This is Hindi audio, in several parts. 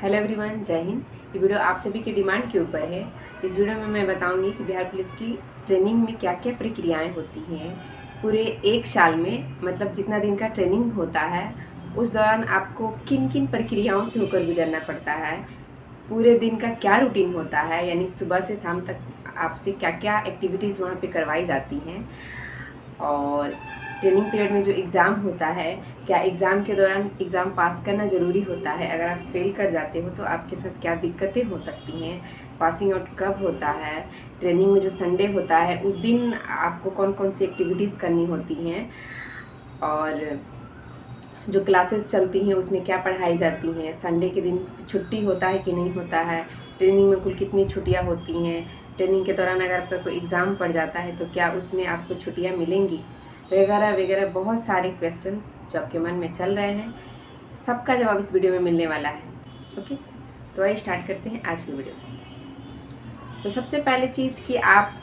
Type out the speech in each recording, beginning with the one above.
हेलो एवरीवन, जय हिंद। ये वीडियो आप सभी की डिमांड के ऊपर है। इस वीडियो में मैं बताऊंगी कि बिहार पुलिस की ट्रेनिंग में क्या क्या प्रक्रियाएं होती हैं। पूरे एक साल में मतलब जितना दिन का ट्रेनिंग होता है उस दौरान आपको किन किन प्रक्रियाओं से होकर गुजरना पड़ता है, पूरे दिन का क्या रूटीन होता है, यानी सुबह से शाम तक आपसे क्या क्या एक्टिविटीज़ वहाँ पे करवाई जाती हैं, और ट्रेनिंग पीरियड में जो एग्ज़ाम होता है क्या एग्ज़ाम के दौरान एग्ज़ाम पास करना ज़रूरी होता है, अगर आप फेल कर जाते हो तो आपके साथ क्या दिक्कतें हो सकती हैं, पासिंग आउट कब होता है, ट्रेनिंग में जो संडे होता है उस दिन आपको कौन कौन सी एक्टिविटीज़ करनी होती हैं, और जो क्लासेस चलती हैं उसमें क्या पढ़ाई जाती हैं, संडे के दिन छुट्टी होता है कि नहीं होता है, ट्रेनिंग में कुल कितनी छुट्टियाँ होती हैं, ट्रेनिंग के दौरान अगर आपका कोई एग्ज़ाम पड़ जाता है तो क्या उसमें आपको छुट्टियाँ मिलेंगी, वगैरह वगैरह बहुत सारे क्वेश्चंस जो आपके मन में चल रहे हैं, सबका जवाब इस वीडियो में मिलने वाला है। ओके, तो आइए स्टार्ट करते हैं आज की वीडियो। तो सबसे पहले चीज़ कि आप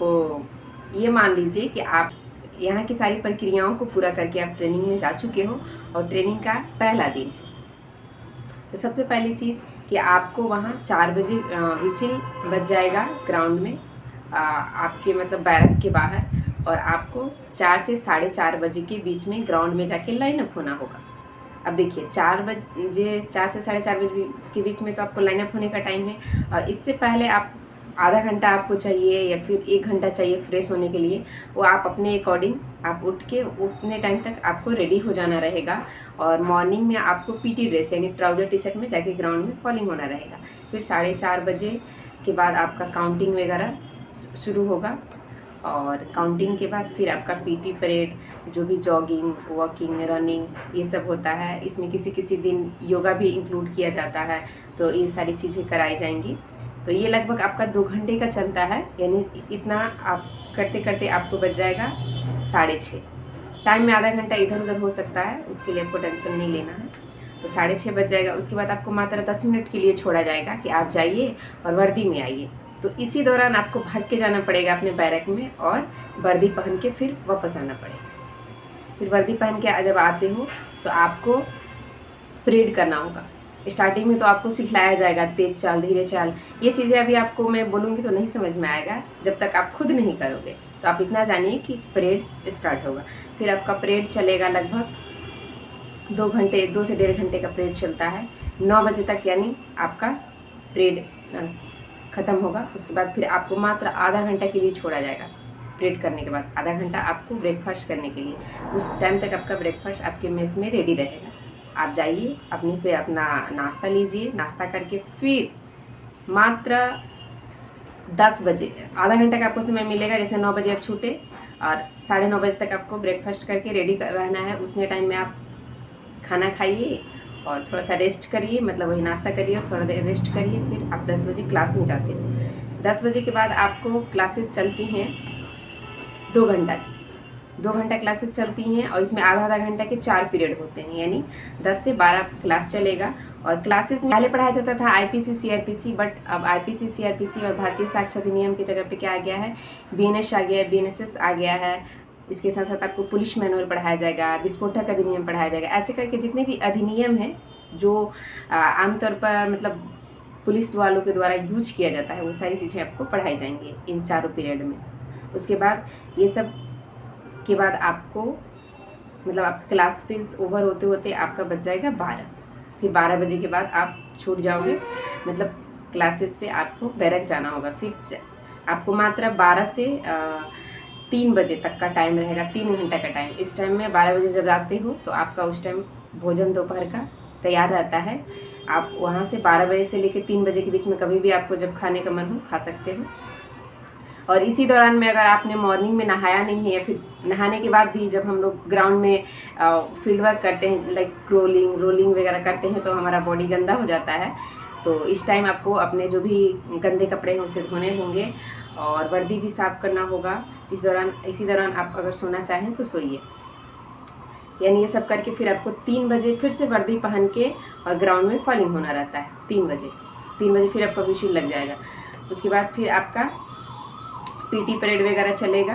ये मान लीजिए कि आप यहाँ की सारी प्रक्रियाओं को पूरा करके आप ट्रेनिंग में जा चुके हो और ट्रेनिंग का पहला दिन। तो सबसे पहली चीज़ कि आपको वहाँ 4 बजे विजिल बज जाएगा ग्राउंड में, आपके मतलब बैरक के बाहर, और आपको 4 से 4:30 बजे के बीच में ग्राउंड में जाके लाइन अप होना होगा। अब देखिए 4 से 4:30 बजे के बीच में तो आपको लाइन अप होने का टाइम है, और इससे पहले आप आधा घंटा आपको चाहिए या फिर 1 घंटा चाहिए फ्रेश होने के लिए, वो आप अपने अकॉर्डिंग आप उठ के उतने टाइम तक आपको रेडी हो जाना रहेगा। और मॉर्निंग में आपको पीटी ड्रेस यानी ट्राउज़र टी शर्ट में जाके ग्राउंड में फॉलिंग होना रहेगा। फिर 4:30 बजे के बाद आपका काउंटिंग वगैरह शुरू होगा, और काउंटिंग के बाद फिर आपका पीटी परेड, जो भी जॉगिंग, वॉकिंग, रनिंग ये सब होता है, इसमें किसी किसी दिन योगा भी इंक्लूड किया जाता है, तो ये सारी चीज़ें कराई जाएंगी। तो ये लगभग आपका 2 घंटे का चलता है, यानी इतना आप करते करते आपको बच जाएगा 6:30। टाइम में आधा घंटा इधर उधर हो सकता है, उसके लिए आपको टेंशन नहीं लेना है। तो 6:30 बज जाएगा। उसके बाद आपको मात्र 10 मिनट के लिए छोड़ा जाएगा कि आप जाइए और वर्दी में आइए। तो इसी दौरान आपको भाग के जाना पड़ेगा अपने बैरक में और वर्दी पहन के फिर वापस आना पड़ेगा। फिर वर्दी पहन के जब आते हो तो आपको परेड करना होगा। स्टार्टिंग में तो आपको सिखलाया जाएगा तेज चाल, धीरे चाल, ये चीज़ें अभी आपको मैं बोलूँगी तो नहीं समझ में आएगा जब तक आप खुद नहीं करोगे। तो आप इतना जानिए कि परेड स्टार्ट होगा। फिर आपका परेड चलेगा लगभग 2 घंटे, 2 से 1.5 घंटे का परेड चलता है। 9 बजे तक यानी आपका परेड ख़त्म होगा। उसके बाद फिर आपको मात्र आधा घंटा के लिए छोड़ा जाएगा। परेड करने के बाद आधा घंटा आपको ब्रेकफास्ट करने के लिए, उस टाइम तक आपका ब्रेकफास्ट आपके मेस में रेडी रहेगा। आप जाइए, अपने से अपना नाश्ता लीजिए, नाश्ता करके फिर मात्र 10 बजे आधा घंटा का आपको समय मिलेगा। जैसे 9 बजे आप छूटे और 9:30 बजे तक आपको ब्रेकफास्ट करके रेडी रहना है। उतने टाइम में आप खाना खाइए और थोड़ा सा रेस्ट करिए, मतलब वही नाश्ता करिए और थोड़ा देर रेस्ट करिए। फिर आप 10 बजे क्लास में जाते हो। 10 बजे के बाद आपको क्लासेस चलती हैं 2 घंटा की। 2 घंटा क्लासेस चलती हैं और इसमें आधा आधा घंटा के 4 पीरियड होते हैं, यानी 10 से 12 क्लास चलेगा। और क्लासेस में पहले पढ़ाया जाता था आईपीसी सीआरपीसी, बट अब आईपीसी सीआरपीसी और भारतीय साक्ष्य अधिनियम की जगह पे क्या आ गया है, बीएनएस आ गया है, बीएनएसएस आ गया है। इसके साथ साथ आपको पुलिस मैनुअल पढ़ाया जाएगा, विस्फोटक अधिनियम पढ़ाया जाएगा। ऐसे करके जितने भी अधिनियम हैं जो आमतौर पर मतलब पुलिस वालों के द्वारा यूज किया जाता है, वो सारी चीज़ें आपको पढ़ाई जाएंगी इन 4 पीरियड में। उसके बाद ये सब के बाद आपको मतलब आपका क्लासेस ओवर होते होते आपका बच जाएगा 12। फिर 12 बजे के बाद आप छूट जाओगे, मतलब क्लासेस से आपको बैरक जाना होगा। फिर आपको मात्र 12 से 3 बजे तक का टाइम रहेगा, 3 घंटा का टाइम। इस टाइम में 12 बजे जब आते हो तो आपका उस टाइम भोजन दोपहर का तैयार रहता है। आप वहाँ से 12 बजे से लेकर 3 बजे के बीच में कभी भी आपको जब खाने का मन हो खा सकते हो। और इसी दौरान में अगर आपने मॉर्निंग में नहाया नहीं है या फिर नहाने के बाद भी जब हम लोग ग्राउंड में फील्ड वर्क करते हैं, लाइक रोलिंग वगैरह करते हैं, तो हमारा बॉडी गंदा हो जाता है। तो इस टाइम आपको अपने जो भी गंदे कपड़े हैं उसे धोने होंगे और वर्दी भी साफ़ करना होगा। इसी दौरान आप अगर सोना चाहें तो सोइए। यानी ये सब करके फिर आपको 3 बजे फिर से वर्दी पहन के और ग्राउंड में फॉलिंग होना रहता है। 3 बजे फिर आपका विशिल लग जाएगा। उसके बाद फिर आपका पीटी परेड वगैरह चलेगा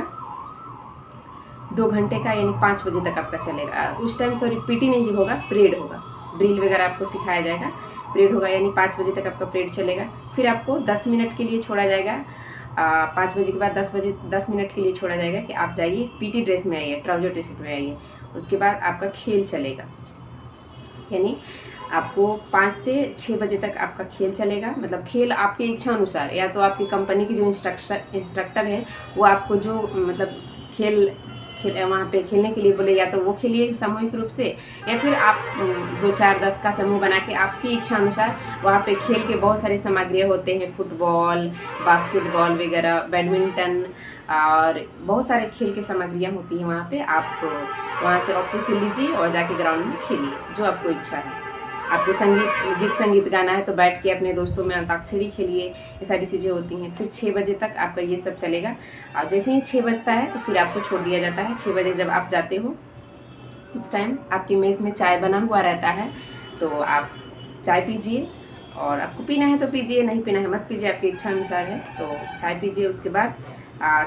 2 घंटे का, यानी 5 बजे तक आपका चलेगा। उस टाइम पीटी नहीं होगा, परेड होगा, ड्रिल वगैरह आपको सिखाया जाएगा। परेड होगा, यानी 5 बजे तक आपका परेड चलेगा। फिर आपको 10 मिनट के लिए छोड़ा जाएगा, 5 बजे के बाद 10 मिनट के लिए छोड़ा जाएगा कि आप जाइए पीटी ड्रेस में आइए, ट्राउजर टी शर्ट में आइए। उसके बाद आपका खेल चलेगा, यानी आपको 5 से 6 बजे तक आपका खेल चलेगा। मतलब खेल आपकी इच्छा अनुसार, या तो आपकी कंपनी की जो इंस्ट्रक्टर है वो आपको जो मतलब खेल वहाँ पे खेलने के लिए बोले, या तो वो खेलिए सामूहिक रूप से, या फिर आप 2 4 10 का समूह बना के आपकी इच्छा अनुसार वहाँ पे खेल के बहुत सारे सामग्रियाँ होते हैं, फुटबॉल, बास्केटबॉल वगैरह, बैडमिंटन, और बहुत सारे खेल की सामग्रियाँ होती हैं वहाँ पे। आप वहाँ से ऑफिस से लीजिए और जाके ग्राउंड में खेलिए जो आपको इच्छा है। आपको गीत संगीत गाना है तो बैठ के अपने दोस्तों में अंताक्षरी खेलिए, ये सारी चीज़ें होती हैं। फिर 6 बजे तक आपका ये सब चलेगा, और जैसे ही 6 बजता है तो फिर आपको छोड़ दिया जाता है। 6 बजे जब आप जाते हो उस टाइम आपकी मेज़ में चाय बना हुआ रहता है, तो आप चाय पीजिए, और आपको पीना है तो पीजिए, नहीं पीना है मत पीजिए, आपकी इच्छा अनुसार है। तो चाय पीजिए। उसके बाद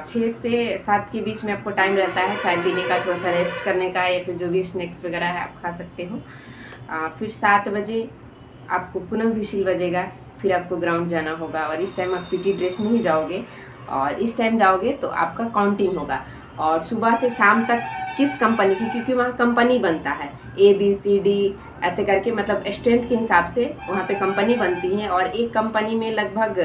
6 से 7 के बीच में आपको टाइम रहता है चाय पीने का, थोड़ा सा रेस्ट करने का, या फिर जो भी स्नैक्स वगैरह है आप खा सकते हो। फिर 7 बजे आपको पुनः व्हिसिल बजेगा, फिर आपको ग्राउंड जाना होगा, और इस टाइम आप पीटी ड्रेस में ही जाओगे, और इस टाइम जाओगे तो आपका काउंटिंग होगा। और सुबह से शाम तक किस कंपनी की, क्योंकि वहाँ कंपनी बनता है ABCD ऐसे करके, मतलब स्ट्रेंथ के हिसाब से वहाँ पे कंपनी बनती है, और एक कंपनी में लगभग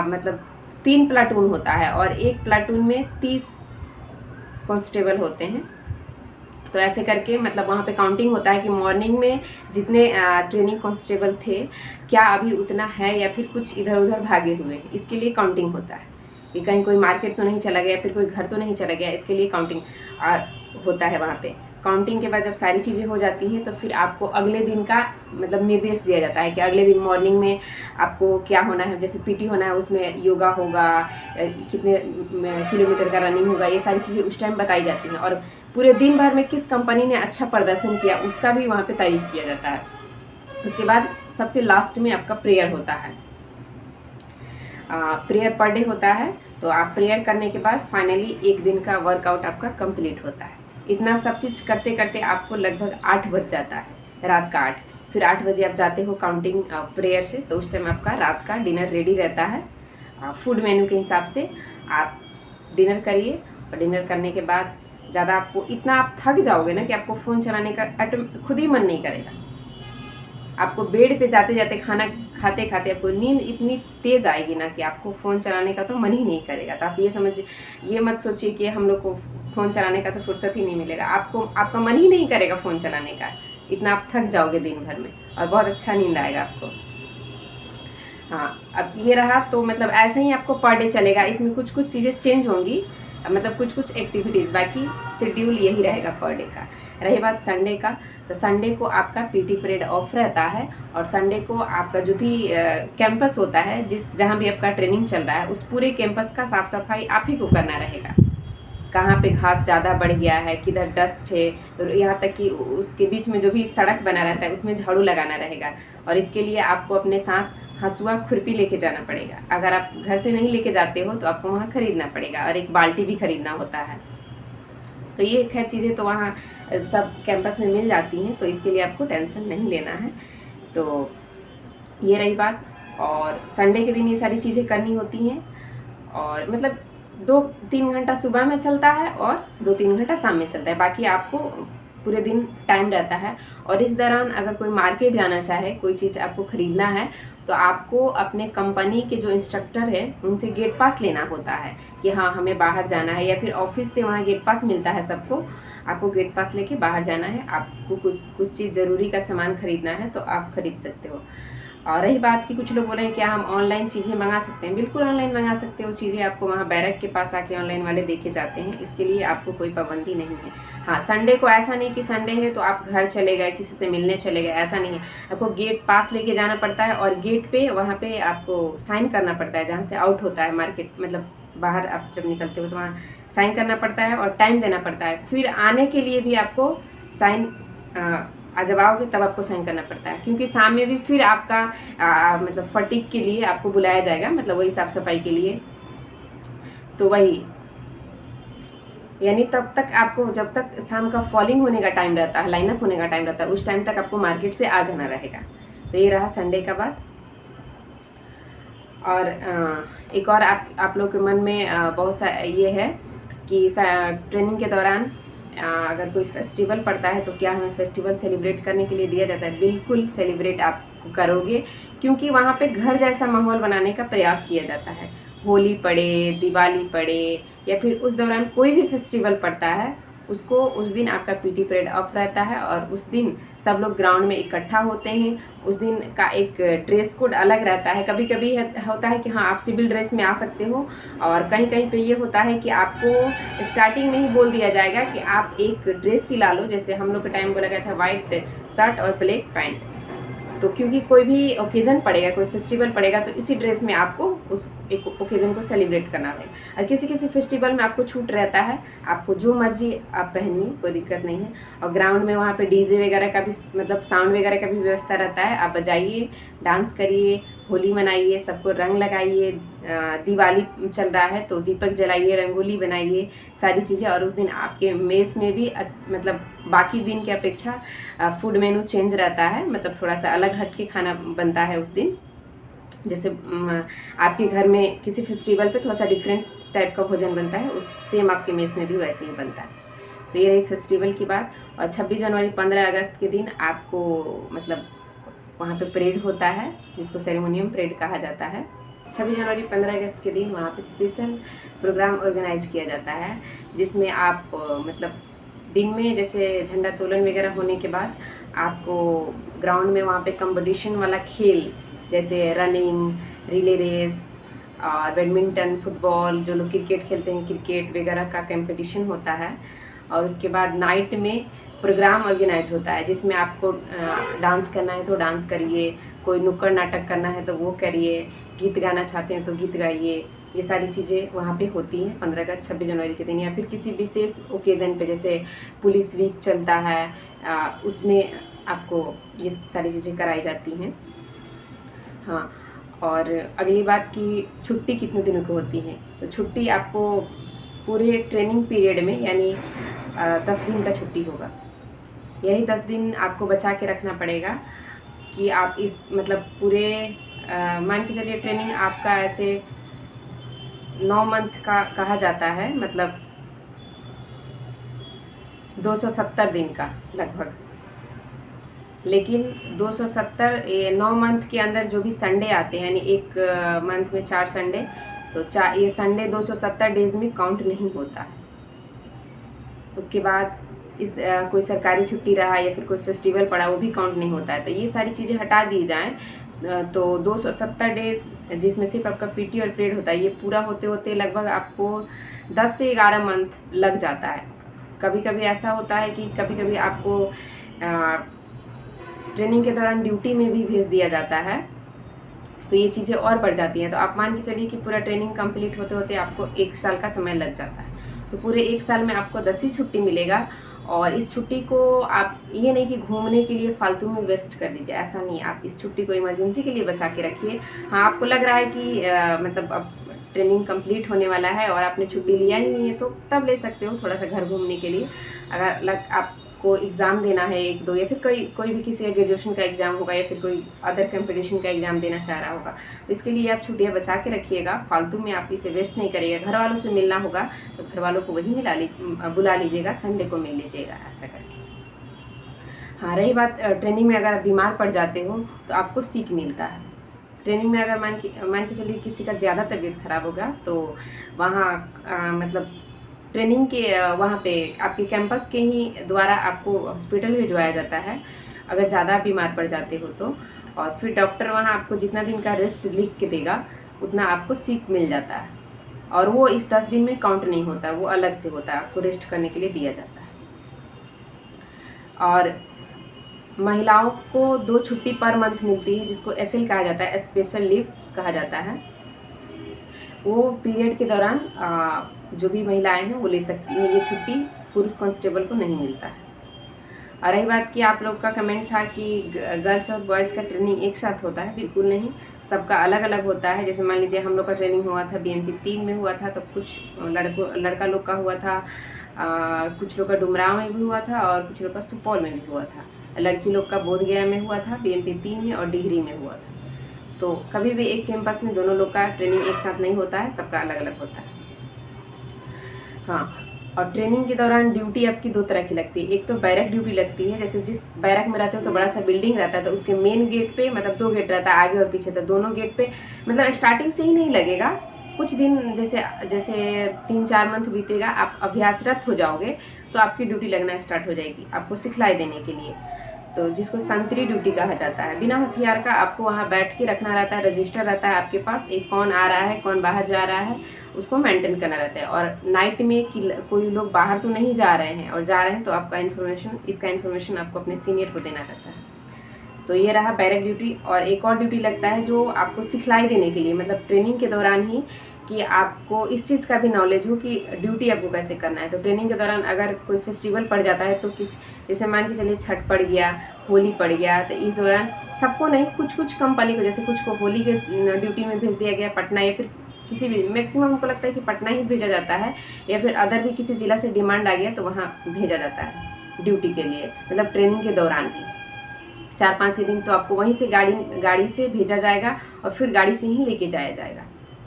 मतलब 3 प्लाटून होता है, और एक प्लाटून में 30 कांस्टेबल होते हैं। तो ऐसे करके मतलब वहाँ पे काउंटिंग होता है कि मॉर्निंग में जितने ट्रेनिंग कांस्टेबल थे क्या अभी उतना है, या फिर कुछ इधर उधर भागे हुए हैं, इसके लिए काउंटिंग होता है कि कहीं कोई मार्केट तो नहीं चला गया, फिर कोई घर तो नहीं चला गया, इसके लिए काउंटिंग होता है वहाँ पे। काउंटिंग के बाद जब सारी चीज़ें हो जाती हैं तो फिर आपको अगले दिन का मतलब निर्देश दिया जाता है कि अगले दिन मॉर्निंग में आपको क्या होना है। जैसे पीटी होना है, उसमें योगा होगा, कितने किलोमीटर का रनिंग होगा, ये सारी चीज़ें उस टाइम बताई जाती हैं। और पूरे दिन भर में किस कंपनी ने अच्छा प्रदर्शन किया उसका भी वहाँ पे तारीफ किया जाता है। उसके बाद सबसे लास्ट में आपका प्रेयर होता है, प्रेयर पर डे होता है। तो आप प्रेयर करने के बाद फाइनली एक दिन का वर्कआउट आपका कंप्लीट होता है। इतना सब चीज़ करते करते आपको लगभग 8 बज जाता है, रात का 8। फिर 8 बजे आप जाते हो काउंटिंग प्रेयर से, तो उस टाइम आपका रात का डिनर रेडी रहता है। फूड मेन्यू के हिसाब से आप डिनर करिए, और डिनर करने के बाद ज़्यादा आपको इतना आप थक जाओगे ना कि आपको फ़ोन चलाने का खुद ही मन नहीं करेगा। आपको बेड पे जाते जाते खाना खाते खाते आपको नींद इतनी तेज़ आएगी ना कि आपको फ़ोन चलाने का तो मन ही नहीं करेगा। तो आप ये मत सोचिए कि हम लोग को फ़ोन चलाने का तो फुर्सत ही नहीं मिलेगा, आपका मन ही नहीं करेगा फ़ोन चलाने का, इतना आप थक जाओगे दिन भर में, और बहुत अच्छा नींद आएगा आपको। हाँ, अब ये रहा तो मतलब ऐसे ही आपको पर डे चलेगा। इसमें कुछ कुछ चीज़ें चेंज होंगी, मतलब कुछ एक्टिविटीज़, बाकी शेड्यूल यही रहेगा पर डे का। रही बात संडे का, तो संडे को आपका पीटी परेड ऑफ रहता है, और संडे को आपका जो भी कैंपस होता है, जहाँ भी आपका ट्रेनिंग चल रहा है, उस पूरे कैंपस का साफ़ सफाई आप ही को करना रहेगा। कहाँ पे घास ज़्यादा बढ़ गया है, किधर डस्ट है, तो यहाँ तक कि उसके बीच में जो भी सड़क बना रहता है उसमें झाड़ू लगाना रहेगा। और इसके लिए आपको अपने साथ हंसुआ खुरपी लेके जाना पड़ेगा। अगर आप घर से नहीं लेके जाते हो तो आपको वहाँ ख़रीदना पड़ेगा, और एक बाल्टी भी ख़रीदना होता है। तो ये खैर चीज़ें तो वहाँ सब कैंपस में मिल जाती हैं, तो इसके लिए आपको टेंशन नहीं लेना है। तो ये रही बात। और संडे के दिन ये सारी चीज़ें करनी होती हैं, और मतलब 2-3 घंटा सुबह में चलता है और 2-3 घंटा शाम में चलता है। बाकी आपको पूरे दिन टाइम रहता है। और इस दौरान अगर कोई मार्केट जाना चाहे, कोई चीज़ आपको ख़रीदना है, तो आपको अपने कंपनी के जो इंस्ट्रक्टर है उनसे गेट पास लेना होता है कि हाँ हमें बाहर जाना है, या फिर ऑफिस से वहाँ गेट पास मिलता है सबको, आपको गेट पास लेके बाहर जाना है। आपको कुछ चीज़ ज़रूरी का सामान ख़रीदना है तो आप ख़रीद सकते हो। और रही बात कि कुछ लोग बोल रहे हैं कि हम ऑनलाइन चीज़ें मंगा सकते हैं, बिल्कुल ऑनलाइन मंगा सकते हो चीज़ें। आपको वहाँ बैरक के पास आके ऑनलाइन वाले देखे जाते हैं, इसके लिए आपको कोई पाबंदी नहीं है। हाँ, संडे को ऐसा नहीं कि संडे है तो आप घर चले गए, किसी से मिलने चले गए, ऐसा नहीं है। आपको गेट पास लेके जाना पड़ता है, और गेट पे वहाँ पे आपको साइन करना पड़ता है, जहाँ से आउट होता है मार्केट, मतलब बाहर आप जब निकलते हो तो वहाँ साइन करना पड़ता है और टाइम देना पड़ता है। फिर आने के लिए भी आपको साइन, जब आओगे तब आपको साइन करना पड़ता है, क्योंकि शाम में भी फिर आपका मतलब फटीक के लिए आपको बुलाया जाएगा, मतलब वही साफ़ सफाई के लिए। तो वही यानी तब तक आपको, जब तक शाम का फॉलिंग होने का टाइम रहता है, लाइनअप होने का टाइम रहता है, उस टाइम तक आपको मार्केट से आ जाना रहेगा। तो ये रहा संडे का बात। और एक और आप लोग के मन में बहुत सा ये है कि ट्रेनिंग के दौरान अगर कोई फेस्टिवल पड़ता है तो क्या हमें फेस्टिवल सेलिब्रेट करने के लिए दिया जाता है। बिल्कुल सेलिब्रेट आप करोगे, क्योंकि वहाँ पे घर जैसा माहौल बनाने का प्रयास किया जाता है। होली पड़े, दिवाली पड़े, या फिर उस दौरान कोई भी फेस्टिवल पड़ता है, उसको उस दिन आपका पीटी पीरियड ऑफ रहता है और उस दिन सब लोग ग्राउंड में इकट्ठा होते हैं। उस दिन का एक ड्रेस कोड अलग रहता है। कभी कभी होता है कि हाँ आप सिविल ड्रेस में आ सकते हो, और कहीं कहीं पे ये होता है कि आपको स्टार्टिंग में ही बोल दिया जाएगा कि आप एक ड्रेस सिला लो। जैसे हम लोग के टाइम बोला गया था वाइट शर्ट और ब्लैक पैंट, तो क्योंकि कोई भी ओकेज़न पड़ेगा, कोई फेस्टिवल पड़ेगा, तो इसी ड्रेस में आपको उस एक ओकेज़न को सेलिब्रेट करना है। और किसी किसी फेस्टिवल में आपको छूट रहता है, आपको जो मर्जी आप पहनिए, कोई दिक्कत नहीं है। और ग्राउंड में वहाँ पे डीजे वगैरह का भी मतलब साउंड वगैरह का भी व्यवस्था रहता है। आप बजाइए, डांस करिए, होली मनाइए, सबको रंग लगाइए। दिवाली चल रहा है तो दीपक जलाइए, रंगोली बनाइए, सारी चीज़ें। और उस दिन आपके मेस में भी मतलब बाकी दिन की अपेक्षा फूड मेनू चेंज रहता है, मतलब थोड़ा सा अलग हट के खाना बनता है उस दिन। जैसे आपके घर में किसी फेस्टिवल पे थोड़ा सा डिफरेंट टाइप का भोजन बनता है, उस सेम आपके मेस में भी वैसे ही बनता है। तो ये रही फेस्टिवल की बात। और 26 जनवरी 15 अगस्त के दिन आपको मतलब वहाँ पे परेड होता है, जिसको सेरेमोनियम परेड कहा जाता है। 26 जनवरी 15 अगस्त के दिन वहाँ पे स्पेशल प्रोग्राम ऑर्गेनाइज किया जाता है, जिसमें आप मतलब दिन में जैसे झंडा तोलन वगैरह होने के बाद आपको ग्राउंड में वहाँ पे कंपटीशन वाला खेल, जैसे रनिंग, रिले रेस और बैडमिंटन, फुटबॉल, जो लोग क्रिकेट खेलते हैं क्रिकेट वगैरह का कंपटीशन होता है। और उसके बाद नाइट में प्रोग्राम ऑर्गेनाइज होता है, जिसमें आपको डांस करना है तो डांस करिए, कोई नुक्कड़ नाटक करना है तो वो करिए, गीत गाना चाहते हैं तो गीत गाइए। ये सारी चीज़ें वहाँ पे होती हैं 15 अगस्त 26 जनवरी के दिन। या फिर किसी विशेष ओकेज़न पे, जैसे पुलिस वीक चलता है, उसमें आपको ये सारी चीज़ें कराई जाती हैं। हाँ, और अगली बात की छुट्टी कितने दिनों की होती है। तो छुट्टी आपको पूरे ट्रेनिंग पीरियड में यानी 10 दिन का छुट्टी होगा। यही 10 दिन आपको बचा के रखना पड़ेगा कि आप इस मतलब पूरे मान के चलिए ट्रेनिंग आपका ऐसे 9 मंथ का कहा जाता है, मतलब 270 दिन का लगभग। लेकिन 270 9 मंथ के अंदर जो भी संडे आते हैं, यानी एक मंथ में 4 संडे, तो ये संडे 270 डेज में काउंट नहीं होता है। उसके बाद इस कोई सरकारी छुट्टी रहा या फिर कोई फेस्टिवल पड़ा, वो भी काउंट नहीं होता है। तो ये सारी चीज़ें हटा दी जाएँ तो 270 डेज, जिसमें सिर्फ आपका पीटी और परेड होता है, ये पूरा होते होते लगभग आपको 10 से 11 मंथ लग जाता है। कभी कभी ऐसा होता है कि कभी कभी आपको ट्रेनिंग के दौरान ड्यूटी में भी भेज दिया जाता है, तो ये चीज़ें और बढ़ जाती हैं। तो आप मान के चलिए कि पूरा ट्रेनिंग कंप्लीट होते होते आपको 1 साल का समय लग जाता है। तो पूरे 1 साल में आपको 10 ही छुट्टी मिलेगा। और इस छुट्टी को आप ये नहीं कि घूमने के लिए फालतू में वेस्ट कर दीजिए, ऐसा नहीं। आप इस छुट्टी को इमरजेंसी के लिए बचा के रखिए। हाँ, आपको लग रहा है कि मतलब अब ट्रेनिंग कंप्लीट होने वाला है और आपने छुट्टी लिया ही नहीं है, तो तब ले सकते हो थोड़ा सा घर घूमने के लिए। अगर आपको एग्ज़ाम देना है 1-2, या फिर कोई भी किसी ग्रेजुएशन का एग्ज़ाम होगा, या फिर कोई अदर कंपटीशन का एग्ज़ाम देना चाह रहा होगा, तो इसके लिए आप छुट्टियाँ बचा के रखिएगा। फालतू में आप इसे वेस्ट नहीं करिएगा। घर वालों से मिलना होगा तो घर वालों को वही बुला लीजिएगा, संडे को मिल लीजिएगा, ऐसा करके। हाँ, रही बात ट्रेनिंग में अगर आप बीमार पड़ जाते हो तो आपको सीक मिलता है। ट्रेनिंग में अगर मान के चलिए किसी का ज़्यादा तबीयत खराब होगा, तो वहाँ मतलब ट्रेनिंग के वहाँ पे आपके कैंपस के ही द्वारा आपको हॉस्पिटल भिजवाया जाता है, अगर ज़्यादा बीमार पड़ जाते हो तो। और फिर डॉक्टर वहाँ आपको जितना दिन का रेस्ट लिख के देगा, उतना आपको सीक मिल जाता है। और वो इस 10 दिन में काउंट नहीं होता, वो अलग से होता है, आपको रेस्ट करने के लिए दिया जाता है। और महिलाओं को 2 छुट्टी पर मंथ मिलती है, जिसको एसएल कहा जाता है, स्पेशल लीव कहा जाता है। वो पीरियड के दौरान जो भी महिलाएं हैं वो ले सकती हैं ये छुट्टी, पुरुष कांस्टेबल को नहीं मिलता है। और रही बात कि आप लोग का कमेंट था कि गर्ल्स और बॉयज़ का ट्रेनिंग एक साथ होता है, बिल्कुल नहीं, सबका अलग अलग होता है। जैसे मान लीजिए हम लोग का ट्रेनिंग हुआ था बीएमपी 3 में हुआ था, तो कुछ लड़का लोग का हुआ था, कुछ लोग का डुमराव में भी हुआ था और कुछ लोग का सुपौल में भी हुआ था। लड़की लोग का बोधगया में हुआ था, BMP 3 में और डिहरी में हुआ था। तो कभी भी एक कैंपस में दोनों लोग का ट्रेनिंग एक साथ नहीं होता है, सबका अलग अलग होता है। हाँ, और ट्रेनिंग के दौरान ड्यूटी आपकी 2 तरह की लगती है। एक तो बैरक ड्यूटी लगती है, जैसे जिस बैरक में रहते हो तो बड़ा सा बिल्डिंग रहता है, तो उसके मेन गेट पे मतलब 2 गेट रहता है, आगे और पीछे, तो दोनों गेट पे मतलब स्टार्टिंग से ही नहीं लगेगा, कुछ दिन जैसे 3-4 मंथ बीतेगा, आप अभ्यासरत हो जाओगे तो आपकी ड्यूटी लगना स्टार्ट हो जाएगी, आपको सिखलाई देने के लिए। तो जिसको संतरी ड्यूटी कहा जाता है। बिना हथियार का आपको वहाँ बैठ के रखना रहता है, रजिस्टर रहता है आपके पास, एक कौन आ रहा है कौन बाहर जा रहा है उसको मेंटेन करना रहता है। और नाइट में कोई लोग बाहर तो नहीं जा रहे हैं, और जा रहे हैं तो आपका इसका इन्फॉर्मेशन आपको अपने सीनियर को देना रहता है। तो ये रहा बैरक ड्यूटी। और एक और ड्यूटी लगता है जो आपको सिखलाई देने के लिए, मतलब ट्रेनिंग के दौरान ही, कि आपको इस चीज़ का भी नॉलेज हो कि ड्यूटी आपको कैसे करना है। तो ट्रेनिंग के दौरान अगर कोई फेस्टिवल पड़ जाता है, तो जैसे मान के चलिए छठ पड़ गया, होली पड़ गया, तो इस दौरान सबको नहीं, कुछ कंपनी को, जैसे कुछ को होली के ड्यूटी में भेज दिया गया पटना, या फिर किसी भी, मैक्सिमम हमको लगता है कि पटना ही भेजा जाता है, या फिर अदर भी किसी ज़िला से डिमांड आ गया तो वहाँ भेजा जाता है ड्यूटी के लिए, मतलब ट्रेनिंग के दौरान ही 4-5 दिन तो आपको वहीं से गाड़ी से भेजा जाएगा और फिर गाड़ी से ही लेके जाया जाएगा।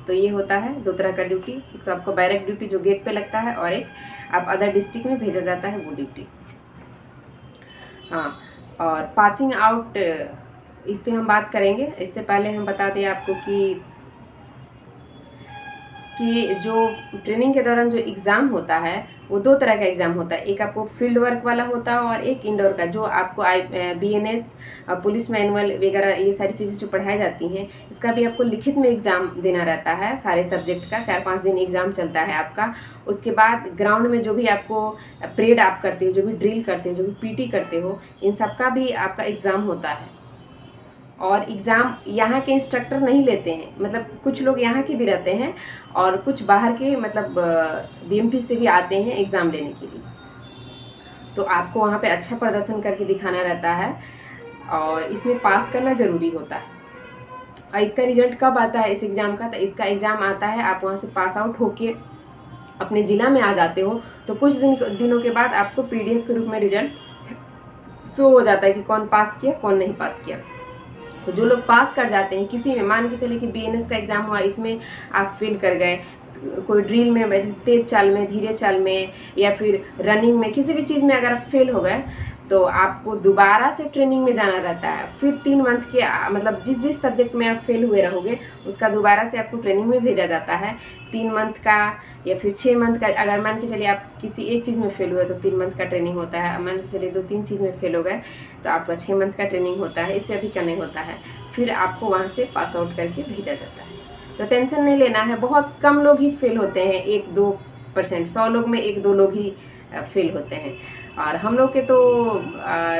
तो ये होता है 2 तरह का ड्यूटी। एक तो आपको बैरक ड्यूटी जो गेट पे लगता है, और एक आप अदर डिस्ट्रिक्ट में भेजा जाता है वो ड्यूटी। हाँ, और पासिंग आउट, इस पे हम बात करेंगे। इससे पहले हम बता दें आपको कि जो ट्रेनिंग के दौरान जो एग्ज़ाम होता है वो 2 तरह का एग्ज़ाम होता है। एक आपको फील्ड वर्क वाला होता है और एक इंडोर का, जो आपको BNS, पुलिस मैनुअल वगैरह ये सारी चीज़ें जो पढ़ाई जाती हैं, इसका भी आपको लिखित में एग्ज़ाम देना रहता है। सारे सब्जेक्ट का 4-5 दिन एग्ज़ाम चलता है आपका। उसके बाद ग्राउंड में जो भी आपको परेड आप करते हो, जो भी ड्रिल करते हो, जो भी PT करते हो, इन सब का भी आपका एग्ज़ाम होता है। और एग्ज़ाम यहाँ के इंस्ट्रक्टर नहीं लेते हैं, मतलब कुछ लोग यहाँ के भी रहते हैं और कुछ बाहर के, मतलब BMP से भी आते हैं एग्ज़ाम लेने के लिए। तो आपको वहाँ पे अच्छा प्रदर्शन करके दिखाना रहता है और इसमें पास करना ज़रूरी होता है। और इसका रिजल्ट कब आता है इस एग्ज़ाम का? तो इसका एग्ज़ाम आता है, आप वहाँ से पास आउट होके अपने ज़िला में आ जाते हो तो कुछ दिनों के बाद आपको PDF के रूप में रिजल्ट शो हो जाता है कि कौन पास किया कौन नहीं पास किया। तो जो लोग पास कर जाते हैं किसी में, मान के चले कि BNS का एग्ज़ाम हुआ, इसमें आप फेल कर गए, कोई ड्रिल में, वैसे तेज चाल में, धीरे चाल में, या फिर रनिंग में, किसी भी चीज़ में अगर आप फेल हो गए तो आपको दोबारा से ट्रेनिंग में जाना रहता है। फिर 3 मंथ के, मतलब जिस सब्जेक्ट में आप फेल हुए रहोगे उसका दोबारा से आपको ट्रेनिंग में भेजा जाता है 3 मंथ का या फिर 6 मंथ का। अगर मान के चलिए आप किसी एक चीज़ में फेल हुए तो 3 मंथ का ट्रेनिंग होता है। मान के चलिए 2-3 चीज़ में फेल हो गए तो आपका 6 मंथ का ट्रेनिंग होता है, इससे अधिक का नहीं होता है। फिर आपको वहाँ से पास आउट करके भेजा जाता है। तो टेंशन नहीं लेना है, बहुत कम लोग ही फेल होते हैं, 1-2%, 100 लोग में 1-2 लोग ही फेल होते हैं। और हम लोग के तो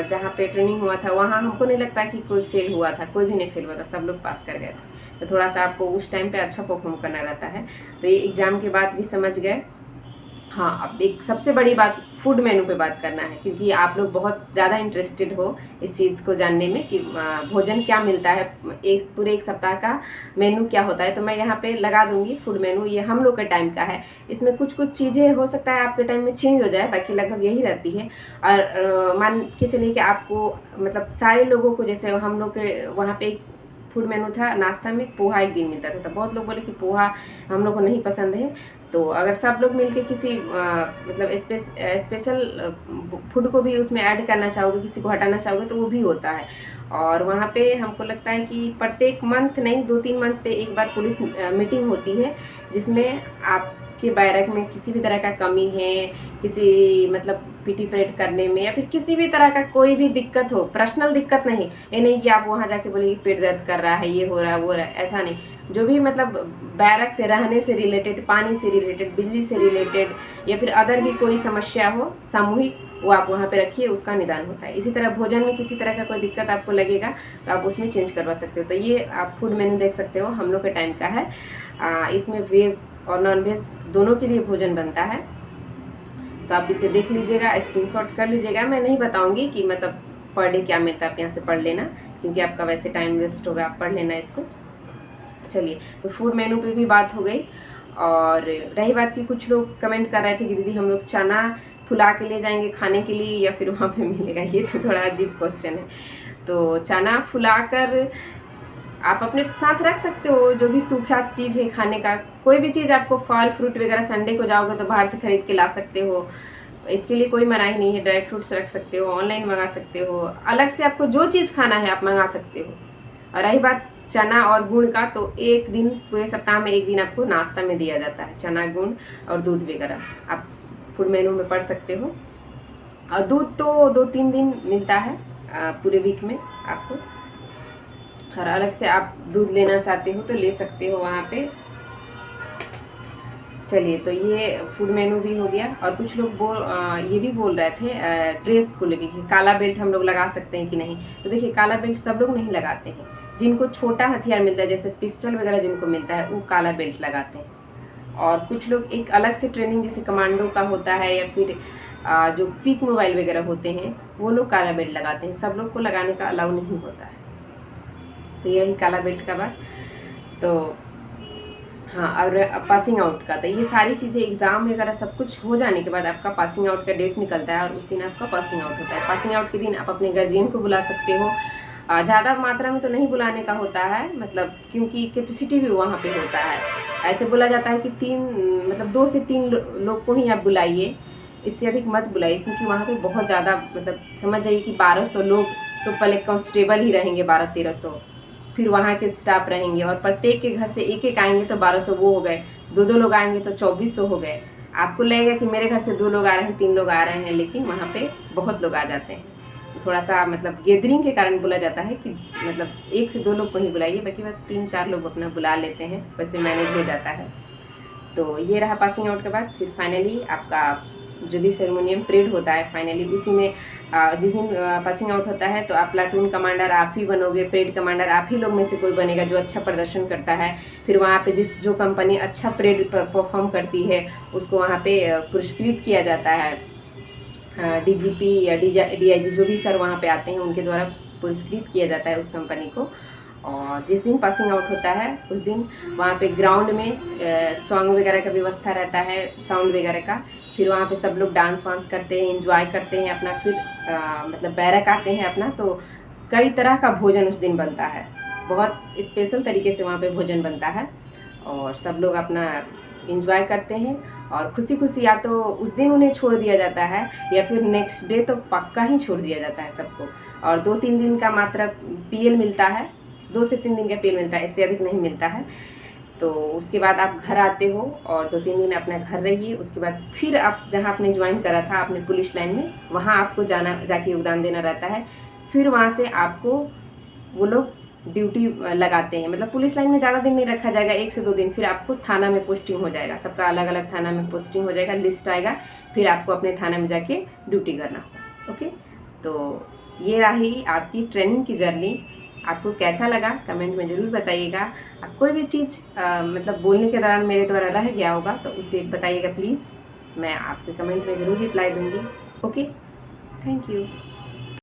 जहाँ पे ट्रेनिंग हुआ था वहाँ हमको नहीं लगता कि कोई फेल हुआ था, कोई भी नहीं फेल हुआ था, सब लोग पास कर गए थे। तो थोड़ा सा आपको उस टाइम पे अच्छा परफॉर्म करना रहता है। तो ये एग्ज़ाम के बाद भी समझ गए। हाँ, अब एक सबसे बड़ी बात फूड मेनू पे बात करना है, क्योंकि आप लोग बहुत ज़्यादा इंटरेस्टेड हो इस चीज़ को जानने में कि भोजन क्या मिलता है, पूरे एक सप्ताह का मेनू क्या होता है। तो मैं यहाँ पे लगा दूंगी फूड मेनू, ये हम लोग के टाइम का है। इसमें कुछ चीज़ें हो सकता है आपके टाइम में चेंज हो जाए, बाकी लगभग यही रहती है। और मान के चलिए कि आपको, मतलब सारे लोगों को, जैसे हम लोग के वहाँ पे एक फूड मेनू था, नाश्ता में पोहा एक दिन मिलता था। तो बहुत लोग बोले कि पोहा हम लोग को नहीं पसंद है, तो अगर सब लोग मिलके किसी मतलब स्पेशल फूड को भी उसमें ऐड करना चाहोगे, किसी को हटाना चाहोगे तो वो भी होता है। और वहाँ पे हमको लगता है कि प्रत्येक मंथ नहीं, 2-3 मंथ पे एक बार पुलिस मीटिंग होती है, जिसमें आपके बैरक में किसी भी तरह का कमी है, किसी मतलब PT परेड करने में या फिर किसी भी तरह का कोई भी दिक्कत हो, पर्सनल दिक्कत नहीं, ये नहीं कि आप वहाँ जाके बोले कि पेट दर्द कर रहा है, ये हो रहा है वो हो रहा है, ऐसा नहीं। जो भी मतलब बैरक से रहने से रिलेटेड, पानी से रिलेटेड, बिजली से रिलेटेड या फिर अदर भी कोई समस्या हो सामूहिक, वो आप वहाँ पे रखिए, उसका निदान होता है। इसी तरह भोजन में किसी तरह का कोई दिक्कत आपको लगेगा तो आप उसमें चेंज करवा सकते हो। तो ये आप फूड मेन्यू देख सकते हो, हम लोग के टाइम का है। इसमें वेज और नॉन वेज दोनों के लिए भोजन बनता है। तो आप इसे देख लीजिएगा, स्क्रीनशॉट कर लीजिएगा। मैं नहीं बताऊँगी कि मतलब पर डे क्या मिलता है, आप यहाँ से पढ़ लेना, क्योंकि आपका वैसे टाइम वेस्ट होगा, आप पढ़ लेना इसको। चलिए, तो फूड मेनू पे भी बात हो गई। और रही बात कि कुछ लोग कमेंट कर रहे थे कि दीदी हम लोग चना फुला के ले जाएंगे खाने के लिए या फिर वहाँ पे मिलेगा, ये तो थोड़ा अजीब क्वेश्चन है। तो चना फुलाकर आप अपने साथ रख सकते हो, जो भी सूखा चीज़ है खाने का, कोई भी चीज़ आपको फल फ्रूट वगैरह संडे को जाओगे तो बाहर से खरीद के ला सकते हो, इसके लिए कोई मनाही नहीं है। ड्राई फ्रूट्स रख सकते हो, ऑनलाइन मंगा सकते हो, अलग से आपको जो चीज़ खाना है आप मंगा सकते हो। और रही बात चना और गुड़ का, तो एक दिन पूरे सप्ताह में एक दिन आपको नाश्ता में दिया जाता है चना गुड़ और दूध वगैरह, आप फूड मेनू में पढ़ सकते हो। और दूध तो 2-3 दिन मिलता है पूरे वीक में आपको, और अलग से आप दूध लेना चाहते हो तो ले सकते हो वहाँ पे। चलिए, तो ये फूड मेनू भी हो गया। और कुछ लोग ये भी बोल रहे थे ड्रेस को लेके कि काला बेल्ट हम लोग लगा सकते हैं कि नहीं। तो देखिए, काला बेल्ट सब लोग नहीं लगाते हैं, जिनको छोटा हथियार मिलता है जैसे पिस्टल वगैरह जिनको मिलता है वो काला बेल्ट लगाते हैं। और कुछ लोग एक अलग से ट्रेनिंग जैसे कमांडो का होता है या फिर जो क्विक मोबाइल वगैरह होते हैं वो लोग काला बेल्ट लगाते हैं, सब लोग को लगाने का अलाउ नहीं होता है। तो ये रही काला बेल्ट का बात। तो हाँ, और पासिंग आउट का, तो ये सारी चीज़ें एग्ज़ाम वगैरह सब कुछ हो जाने के बाद आपका पासिंग आउट का डेट निकलता है और उस दिन आपका पासिंग आउट होता है। पासिंग आउट के दिन आप अपने गार्जियन को बुला सकते हो, ज़्यादा मात्रा में तो नहीं बुलाने का होता है, मतलब क्योंकि कैपेसिटी भी वहाँ पे होता है। ऐसे बोला जाता है कि 2 से 3 लोग को ही आप बुलाइए, इससे अधिक मत बुलाइए, क्योंकि वहाँ पे बहुत ज़्यादा, मतलब समझ जाइए कि 1200 लोग तो पहले कांस्टेबल ही रहेंगे, 1200-1300, फिर वहाँ के स्टाफ रहेंगे, और प्रत्येक के घर से एक आएंगे तो 1200 वो हो गए, 2 लोग आएंगे तो 2400 हो गए। आपको लगेगा कि मेरे घर से 2 लोग आ रहे हैं, 3 लोग आ रहे हैं, लेकिन वहाँ पे बहुत लोग आ जाते हैं। तो थोड़ा सा मतलब गैदरिंग के कारण बोला जाता है कि मतलब 1 से 2 लोग को ही बुलाइए, बाकी बात 3-4 लोग अपना बुला लेते हैं, वैसे मैनेज हो जाता है। तो ये रहा पासिंग आउट के बाद। फिर फाइनली आपका जो भी सेरेमोनियम परेड होता है, फाइनली उसी में जिस दिन पासिंग आउट होता है तो आप प्लाटून कमांडर आप ही बनोगे, परेड कमांडर आप ही लोग में से कोई बनेगा जो अच्छा प्रदर्शन करता है। फिर वहाँ पे जो कंपनी अच्छा परेड परफॉर्म करती है उसको वहाँ पे पुरस्कृत किया जाता है। डीजीपी या डीआईजी जो भी सर वहाँ पे आते हैं उनके द्वारा पुरस्कृत किया जाता है उस कंपनी को। और जिस दिन पासिंग आउट होता है उस दिन वहाँ पे ग्राउंड में सॉन्ग वगैरह का व्यवस्था रहता है, साउंड वगैरह का। फिर वहाँ पे सब लोग डांस वांस करते हैं, एंजॉय करते हैं अपना, फिर मतलब बैरक आते हैं अपना। तो कई तरह का भोजन उस दिन बनता है, बहुत स्पेशल तरीके से वहाँ पे भोजन बनता है, और सब लोग अपना एंजॉय करते हैं। और खुशी खुशी या तो उस दिन उन्हें छोड़ दिया जाता है या फिर नेक्स्ट डे तो पक्का ही छोड़ दिया जाता है सबको। और 2-3 दिन का मात्र पीएल मिलता है, 2 से 3 दिन का पीएल मिलता है, इससे अधिक नहीं मिलता है। तो उसके बाद आप घर आते हो और 2-3 दिन अपना घर रहिए। उसके बाद फिर आप जहाँ आपने ज्वाइन करा था अपने पुलिस लाइन में, वहाँ आपको जाके योगदान देना रहता है। फिर वहाँ से आपको वो लोग ड्यूटी लगाते हैं, मतलब पुलिस लाइन में ज़्यादा दिन नहीं रखा जाएगा, 1 से 2 दिन। फिर आपको थाना में पोस्टिंग हो जाएगा, सबका अलग अलग थाना में पोस्टिंग हो जाएगा, लिस्ट आएगा, फिर आपको अपने थाना में जाके ड्यूटी करना होगा। ओके, तो ये रही आपकी ट्रेनिंग की जर्नी। आपको कैसा लगा कमेंट में ज़रूर बताइएगा। कोई भी चीज़ मतलब बोलने के दौरान मेरे द्वारा रह गया होगा तो उसे बताइएगा प्लीज़, मैं आपके कमेंट में ज़रूर रिप्लाई दूँगी। Okay, thank you.